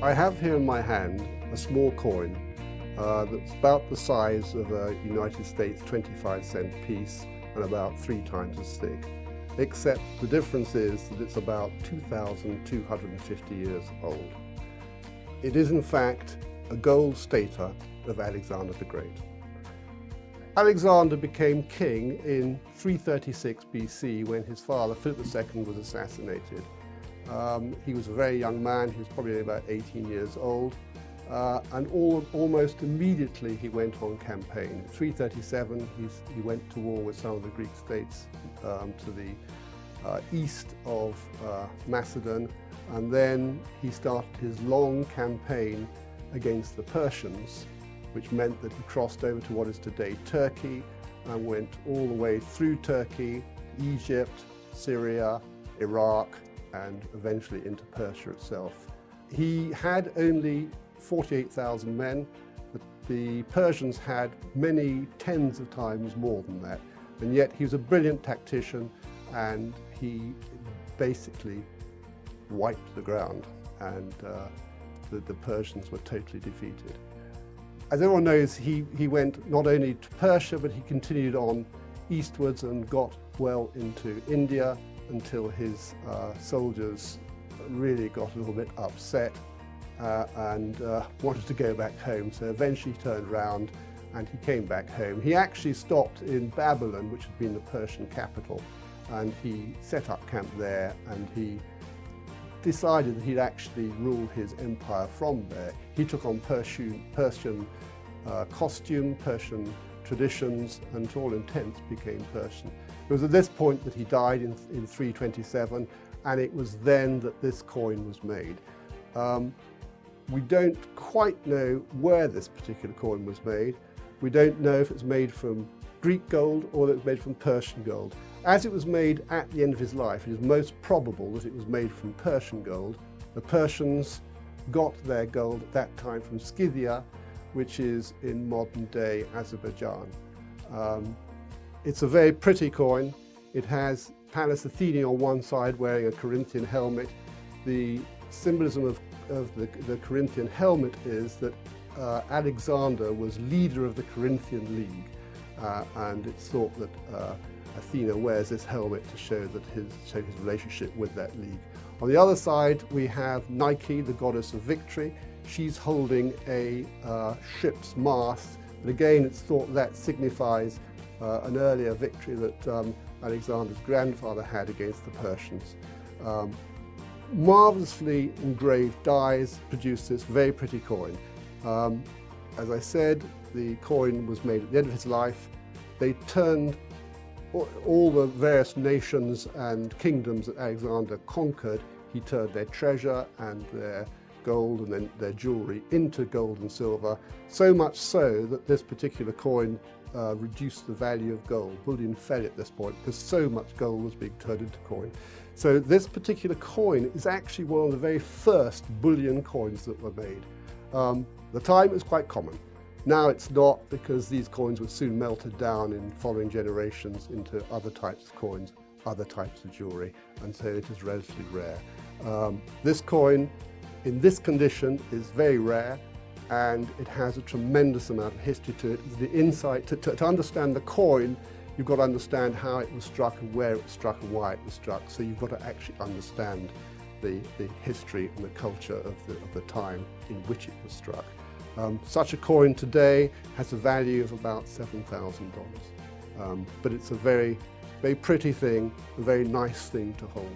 I have here in my hand a small coin that's about the size of a United States 25-cent piece and about 3 times as thick, except the difference is that it's about 2,250 years old. It is in fact a gold stater of Alexander the Great. Alexander became king in 336 BC when his father Philip II was assassinated. He was a very young man, he was probably about 18 years old, and almost immediately he went on campaign. In 337 he went to war with some of the Greek states to the east of Macedon, and then he started his long campaign against the Persians, which meant that he crossed over to what is today Turkey and went all the way through Turkey, Egypt, Syria, Iraq, and eventually into Persia itself. He had only 48,000 men, but the Persians had many tens of times more than that, and yet he was a brilliant tactician and he basically wiped the ground, and the Persians were totally defeated. As everyone knows, he went not only to Persia, but he continued on eastwards and got well into India until his soldiers really got a little bit upset and wanted to go back home. So eventually he turned around and he came back home. He actually stopped in Babylon, which had been the Persian capital, and he set up camp there, and he decided that he'd actually rule his empire from there. He took on Persian costume, Persian traditions, and to all intents became Persian. It was at this point that he died in 327, and it was then that this coin was made. We don't quite know where this particular coin was made. We don't know if it's made from Greek gold or that it's made from Persian gold. As it was made at the end of his life, it is most probable that it was made from Persian gold. The Persians got their gold at that time from Scythia, which is in modern-day Azerbaijan. It's a very pretty coin. It has Pallas Athene on one side wearing a Corinthian helmet. The symbolism of the Corinthian helmet is that Alexander was leader of the Corinthian League, and it's thought that Athena wears this helmet to show his relationship with that league. On the other side we have Nike, the goddess of victory. She's holding a ship's mast, but again it's thought that signifies an earlier victory that Alexander's grandfather had against the Persians. Marvellously engraved dies produce this very pretty coin. As I said, the coin was made at the end of his life. They turned all the various nations and kingdoms that Alexander conquered, he turned their treasure and their gold and then their jewellery into gold and silver, so much so that this particular coin reduced the value of gold. Bullion fell at this point because so much gold was being turned into coin. So this particular coin is actually one of the very first bullion coins that were made. The time it was quite common. Now it's not, because these coins were soon melted down in following generations into other types of coins, other types of jewellery, and so it is relatively rare. This coin in this condition is very rare, and it has a tremendous amount of history to it. The insight, to understand the coin, you've got to understand how it was struck and where it was struck and why it was struck, so you've got to actually understand the history and the culture of the time in which it was struck. Such a coin today has a value of about $7,000, but it's a very, very pretty thing, a very nice thing to hold.